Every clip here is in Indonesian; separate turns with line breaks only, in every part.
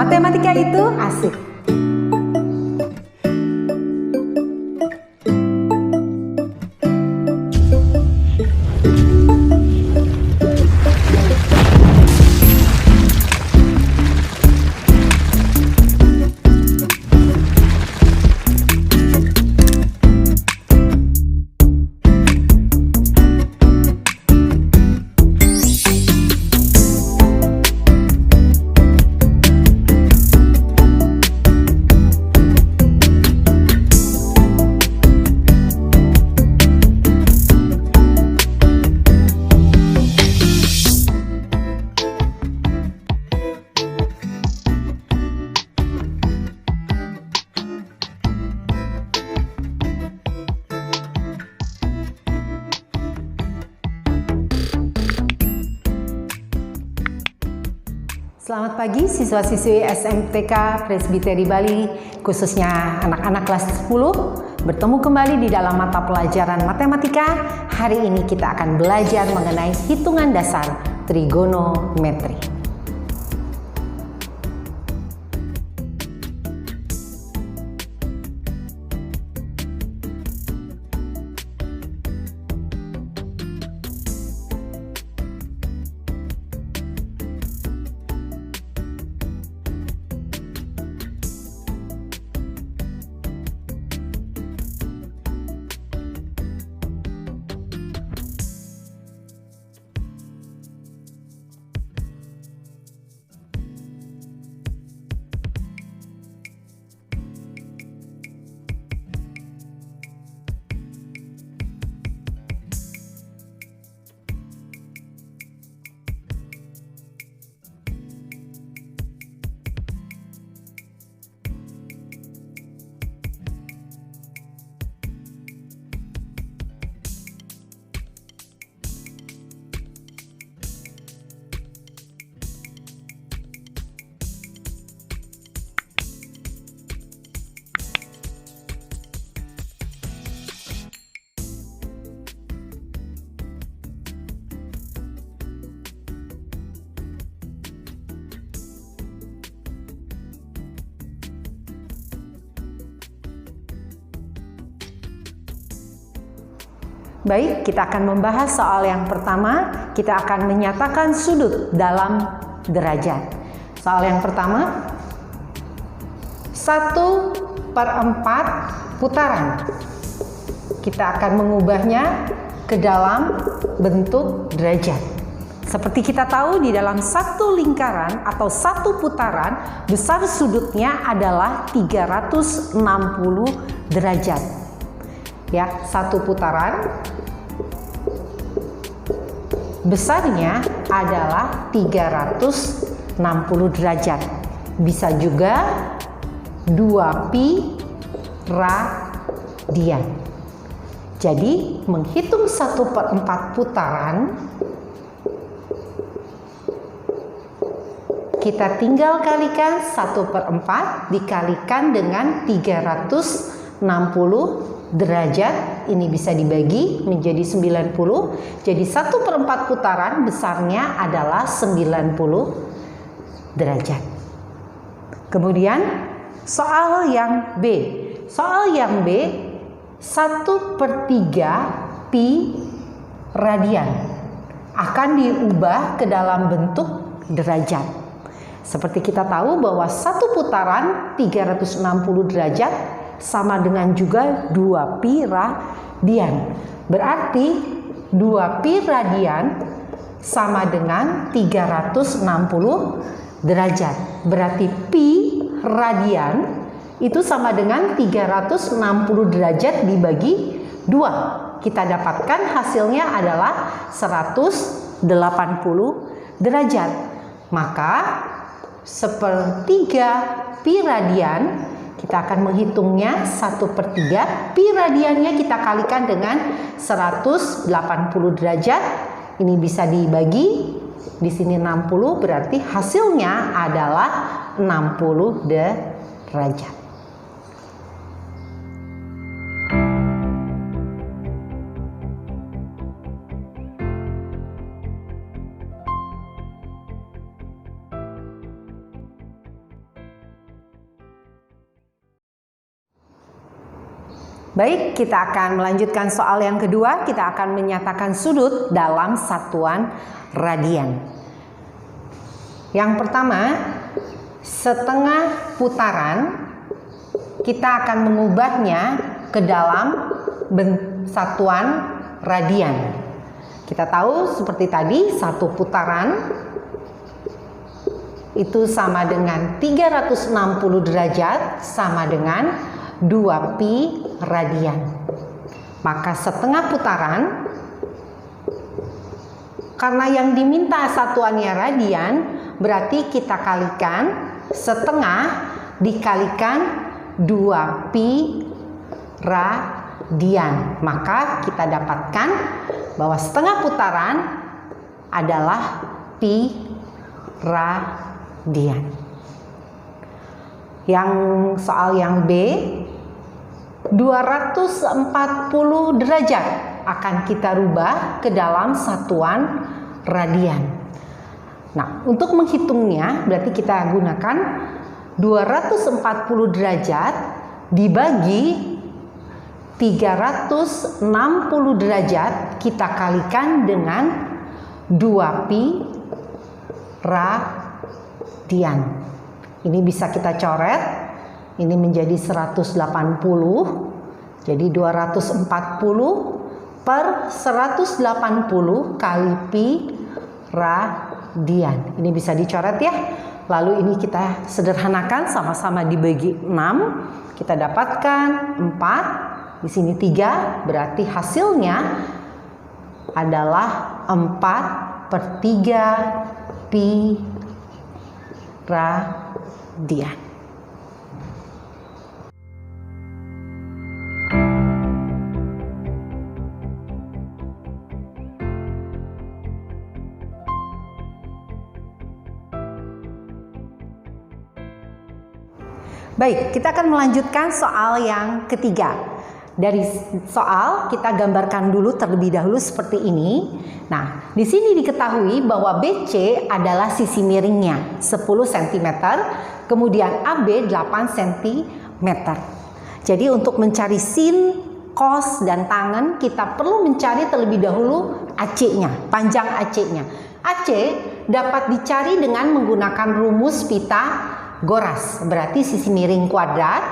Matematika itu asik. Selamat pagi siswa-siswi SMTK Presbiteri Bali, khususnya anak-anak kelas 10. Bertemu kembali di dalam mata pelajaran matematika. Hari ini kita akan belajar mengenai hitungan dasar trigonometri. Baik, kita akan membahas soal yang pertama. Kita akan menyatakan sudut dalam derajat. Soal yang pertama, 1/4 putaran. Kita akan mengubahnya ke dalam bentuk derajat. Seperti kita tahu, di dalam satu lingkaran atau satu putaran, besar sudutnya adalah 360 derajat. Ya, satu putaran besarnya adalah 360 derajat. Bisa juga 2pi radian. Jadi menghitung 1/4 putaran, kita tinggal kalikan 1/4 dikalikan dengan 360 derajat. Ini bisa dibagi menjadi 90. Jadi 1/4 putaran besarnya adalah 90 derajat. Kemudian soal yang B. Soal yang B, 1/3 pi radian akan diubah ke dalam bentuk derajat. Seperti kita tahu bahwa satu putaran 360 derajat sama dengan juga 2pi radian. Berarti 2pi radian sama dengan 360 derajat. Berarti pi radian itu sama dengan 360 derajat dibagi 2. Kita dapatkan hasilnya adalah 180 derajat. Maka 1/3 pi radian, kita akan menghitungnya 1/3. Pi radiannya kita kalikan dengan 180 derajat. Ini bisa dibagi. Di sini 60, berarti hasilnya adalah 60 derajat. Baik, kita akan melanjutkan soal yang kedua. Kita akan menyatakan sudut dalam satuan radian. Yang pertama, setengah putaran kita akan mengubahnya ke dalam satuan radian. Kita tahu seperti tadi, satu putaran itu sama dengan 360 derajat sama dengan 2 pi radian. Maka setengah putaran, karena yang diminta satuannya radian, berarti kita kalikan setengah dikalikan 2 pi radian. Maka kita dapatkan bahwa setengah putaran adalah pi radian. Yang soal yang B, 240 derajat akan kita rubah ke dalam satuan radian. Nah, untuk menghitungnya berarti kita gunakan 240 derajat dibagi 360 derajat kita kalikan dengan 2 pi radian. Ini bisa kita coret. Ini menjadi 180. Jadi 240 per 180 kali pi radian. Ini bisa dicoret ya. Lalu ini kita sederhanakan, sama-sama dibagi 6. Kita dapatkan 4. Di sini 3. Berarti hasilnya adalah 4/3 pi radian. Baik, kita akan melanjutkan soal yang ketiga. Dari soal kita gambarkan dulu terlebih dahulu seperti ini. Nah, di sini diketahui bahwa BC adalah sisi miringnya 10 cm, kemudian AB 8 cm. Jadi untuk mencari sin, cos, dan tangen kita perlu mencari terlebih dahulu AC-nya, panjang AC-nya. AC dapat dicari dengan menggunakan rumus Pitagoras. Berarti sisi miring kuadrat,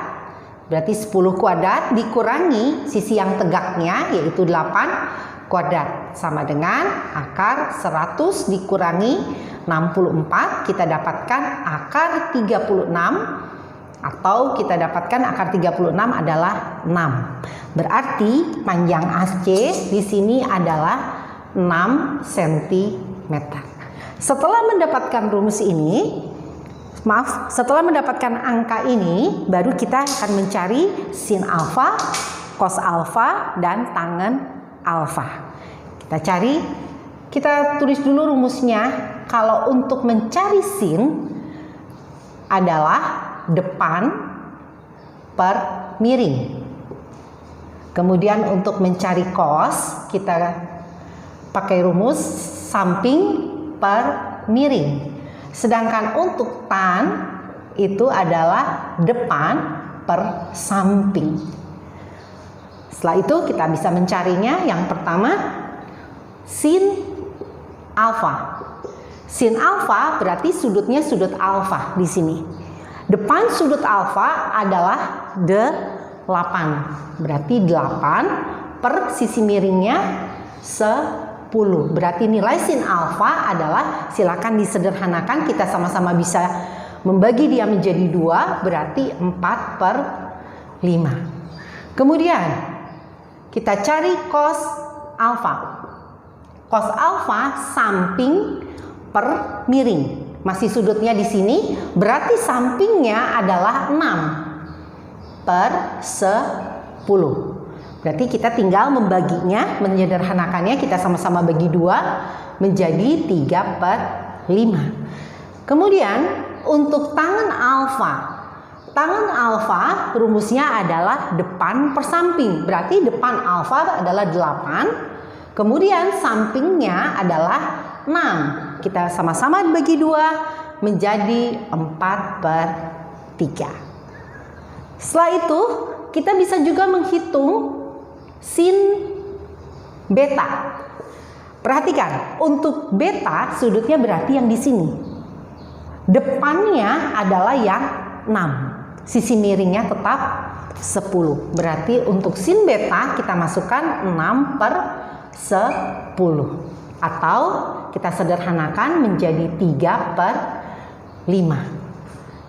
berarti 10 kuadrat dikurangi sisi yang tegaknya yaitu 8 kuadrat sama dengan akar 100 dikurangi 64, kita dapatkan akar 36, atau kita dapatkan akar 36 adalah 6. Berarti panjang AC di sini adalah 6 cm. Setelah mendapatkan rumus ini, setelah mendapatkan angka ini, baru kita akan mencari sin alfa, cos alfa, dan tangen alfa. Kita tulis dulu rumusnya. Kalau untuk mencari sin adalah depan per miring. Kemudian untuk mencari cos, kita pakai rumus samping per miring. Sedangkan untuk tan itu adalah depan per samping. Setelah itu kita bisa mencarinya. Yang pertama, sin alfa. Sin alfa berarti sudutnya sudut alfa di sini. Depan sudut alfa adalah 8. Berarti 8 per sisi miringnya 10. Berarti nilai sin alfa adalah, silakan disederhanakan, kita sama-sama bisa membagi dia menjadi 2, berarti 4/5. Kemudian kita cari cos alfa. Cos alfa samping per miring. Masih sudutnya di sini, berarti sampingnya adalah 6/10. Berarti kita tinggal membaginya, menyederhanakannya, kita sama-sama bagi 2 menjadi 3/5. Kemudian untuk tangen alfa. Tangen alfa rumusnya adalah depan per samping. Berarti depan alfa adalah 8, kemudian sampingnya adalah 6. Kita sama-sama bagi 2 menjadi 4/3. Setelah itu kita bisa juga menghitung sin beta. Perhatikan, untuk beta sudutnya berarti yang di sini. Depannya adalah yang 6. Sisi miringnya tetap 10. Berarti untuk sin beta kita masukkan 6/10. Atau kita sederhanakan menjadi 3/5.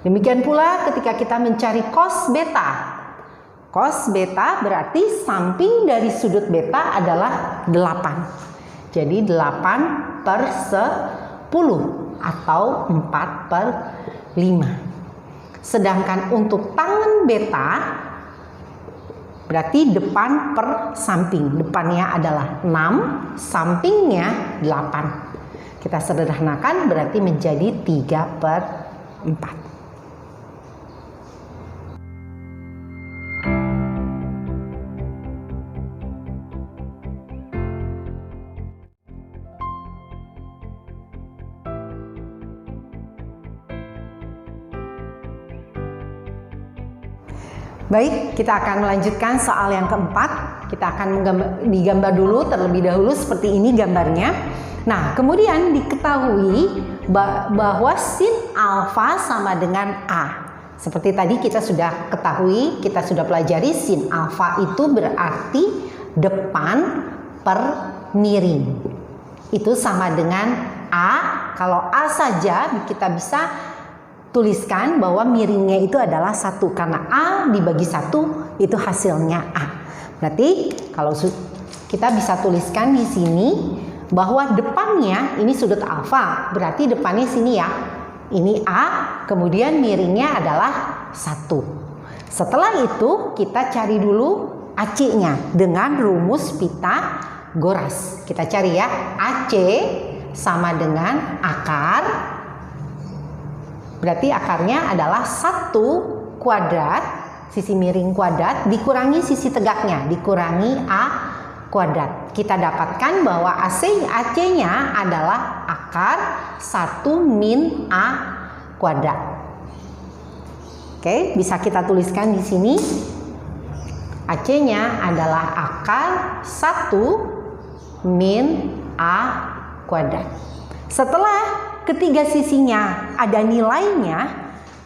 Demikian pula ketika kita mencari cos beta. Cos beta berarti samping dari sudut beta adalah 8. Jadi 8/10 atau 4/5. Sedangkan untuk tangan beta berarti depan per samping. Depannya adalah 6, sampingnya 8. Kita sederhanakan berarti menjadi 3/4. Baik, kita akan melanjutkan soal yang keempat. Kita akan digambar dulu terlebih dahulu seperti ini gambarnya. Nah, kemudian diketahui bahwa sin alfa sama dengan A. Seperti tadi kita sudah ketahui, kita sudah pelajari sin alfa itu berarti depan per miring. Itu sama dengan A. Kalau A saja kita bisa tuliskan bahwa miringnya itu adalah 1 karena A dibagi 1 itu hasilnya A. Berarti kalau kita bisa tuliskan di sini bahwa depannya ini sudut alfa, berarti depannya sini ya. Ini A, kemudian miringnya adalah 1. Setelah itu kita cari dulu AC-nya dengan rumus Pitagoras. Kita cari ya, AC sama dengan akar. Berarti akarnya adalah 1 kuadrat, sisi miring kuadrat, dikurangi sisi tegaknya, dikurangi A kuadrat. Kita dapatkan bahwa AC-nya adalah akar 1 min A kuadrat. Oke, bisa kita tuliskan di sini. AC-nya adalah akar 1 min A kuadrat. Setelah ketiga sisinya ada nilainya,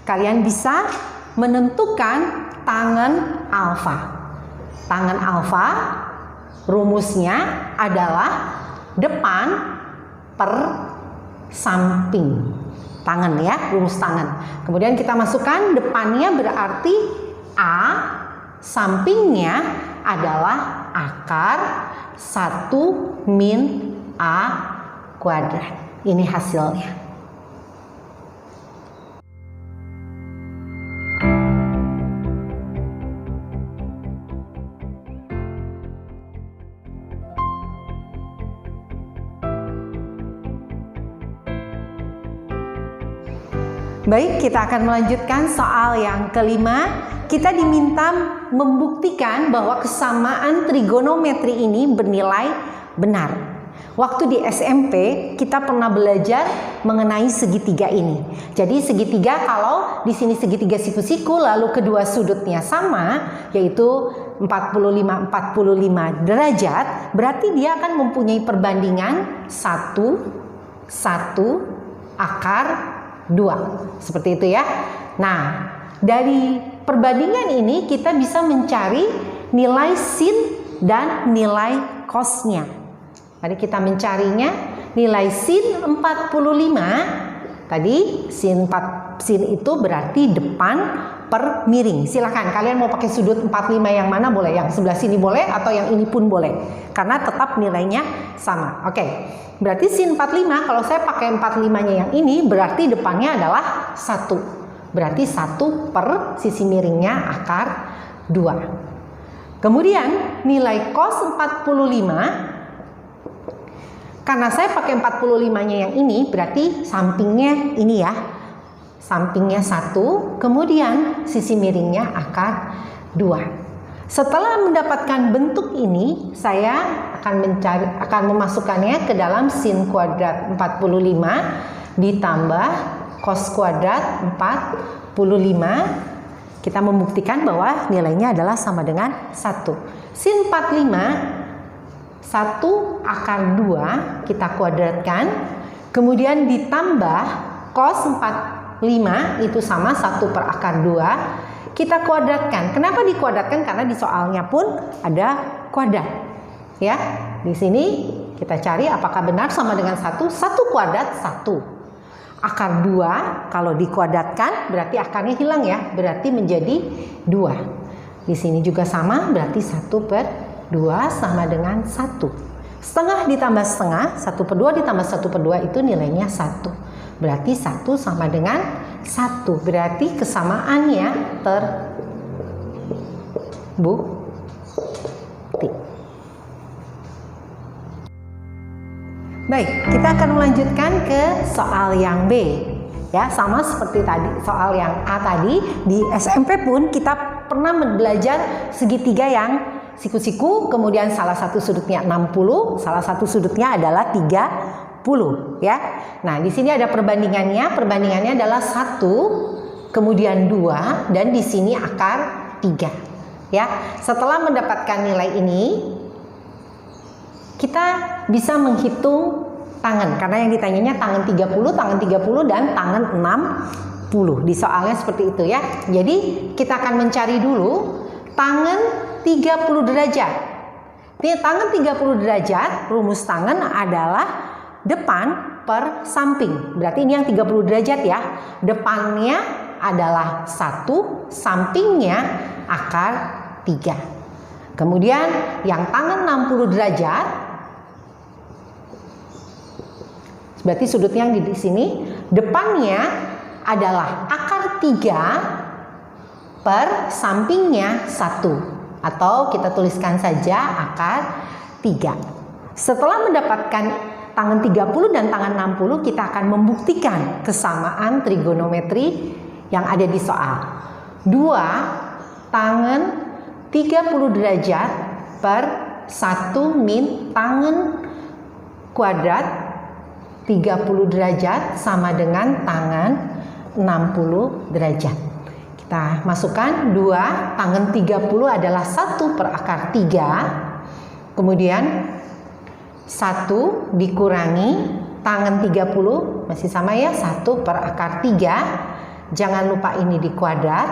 kalian bisa menentukan tangan alfa. Tangan alfa rumusnya adalah depan per samping. Tangan ya, rumus tangan. Kemudian kita masukkan depannya berarti A, sampingnya adalah akar 1 min A kuadrat. Ini hasilnya. Baik, kita akan melanjutkan soal yang kelima. Kita diminta membuktikan bahwa kesamaan trigonometri ini bernilai benar. Waktu di SMP kita pernah belajar mengenai segitiga ini. Jadi segitiga, kalau di sini segitiga siku-siku lalu kedua sudutnya sama, yaitu 45 derajat, berarti dia akan mempunyai perbandingan 1 akar 2. Seperti itu ya. Nah, dari perbandingan ini kita bisa mencari nilai sin dan nilai cosnya. Tadi kita mencarinya nilai sin 45. Tadi sin itu berarti depan per miring. Silahkan kalian mau pakai sudut 45 yang mana boleh. Yang sebelah sini boleh atau yang ini pun boleh. Karena tetap nilainya sama. Oke. Berarti sin 45 kalau saya pakai 45-nya yang ini berarti depannya adalah 1. Berarti 1 per sisi miringnya akar 2. Kemudian nilai cos 45, karena saya pakai 45-nya yang ini, berarti sampingnya ini ya. Sampingnya 1, kemudian sisi miringnya akar 2. Setelah mendapatkan bentuk ini, saya akan memasukkannya ke dalam sin kuadrat 45 ditambah cos kuadrat 45. kita membuktikan bahwa nilainya adalah sama dengan 1. Sin 45 1 akar 2 kita kuadratkan, kemudian ditambah cos 45 itu sama 1 per akar 2 kita kuadratkan. Kenapa dikuadratkan? Karena di soalnya pun ada kuadrat. Ya, di sini kita cari apakah benar sama dengan 1 kuadrat 1. Akar 2 kalau dikuadratkan berarti akarnya hilang ya, berarti menjadi 2. Di sini juga sama, berarti 1 per 2 sama dengan 1. Setengah ditambah setengah, 1 per 2 ditambah 1 per 2 itu nilainya 1. Berarti 1 sama dengan 1. Berarti kesamaannya terbukti. Baik, kita akan melanjutkan ke soal yang B. Ya, sama seperti tadi soal yang A tadi, di SMP pun kita pernah belajar segitiga yang siku-siku, kemudian salah satu sudutnya 60, salah satu sudutnya adalah 30 ya. Nah, di sini ada perbandingannya. Perbandingannya adalah 1, kemudian 2 dan di sini akar 3 ya. Setelah mendapatkan nilai ini, kita bisa menghitung tangan karena yang ditanyanya tangan 30 dan tangan 60. Di soalnya seperti itu ya. Jadi, kita akan mencari dulu tangan 30 derajat. Tangan 30 derajat, rumus tangan adalah depan per samping. Berarti ini yang 30 derajat ya. Depannya adalah 1, sampingnya akar 3. Kemudian yang tangan 60 derajat, berarti sudutnya yang di sini, depannya adalah akar 3 per sampingnya 1. Atau kita tuliskan saja akar 3. Setelah mendapatkan tangan 30 dan tangan 60, kita akan membuktikan kesamaan trigonometri yang ada di soal. 2 tangan 30 derajat per 1 min tangan kuadrat 30 derajat sama dengan tangan 60 derajat. Kita masukkan 2, tangan 30 adalah 1 per akar 3. Kemudian 1 dikurangi tangan 30, masih sama ya, 1 per akar 3. Jangan lupa ini dikuadrat.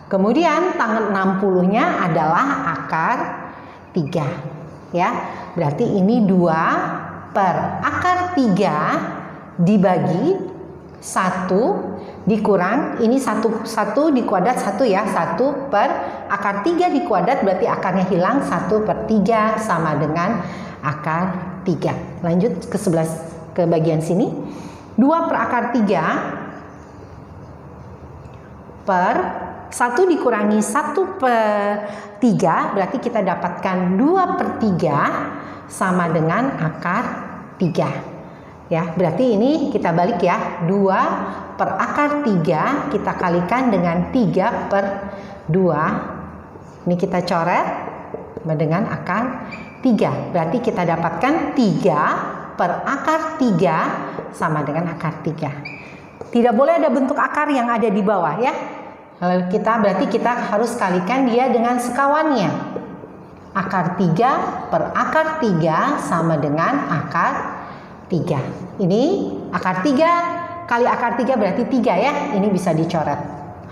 Kemudian tangan 60-nya adalah akar 3. Ya, berarti ini 2 per akar 3 dibagi 1 dikurang ini 1 dikuadrat 1 ya, 1 per akar 3 dikuadrat berarti akarnya hilang, 1 per 3 sama dengan akar 3. Lanjut ke bagian sini. 2 per akar 3 per 1 dikurangi 1 per 3 berarti kita dapatkan 2 per 3 sama dengan akar 3. Ya, berarti ini kita balik ya, 2 per akar 3 kita kalikan dengan 3 per 2. Ini kita coret dengan akar 3. Berarti kita dapatkan 3 per akar 3 sama dengan akar 3. Tidak boleh ada bentuk akar yang ada di bawah ya. Berarti kita harus kalikan dia dengan sekawannya. Akar 3 per akar 3 sama dengan akar 3. Ini akar 3 kali akar 3 berarti 3 ya. Ini bisa dicoret.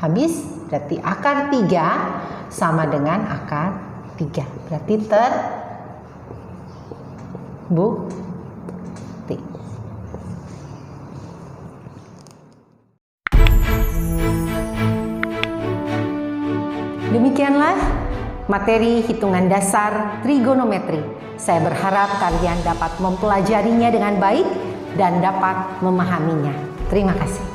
Habis berarti akar 3 sama dengan akar 3. Berarti terbukti. Demikianlah materi hitungan dasar trigonometri. Saya berharap kalian dapat mempelajarinya dengan baik dan dapat memahaminya. Terima kasih.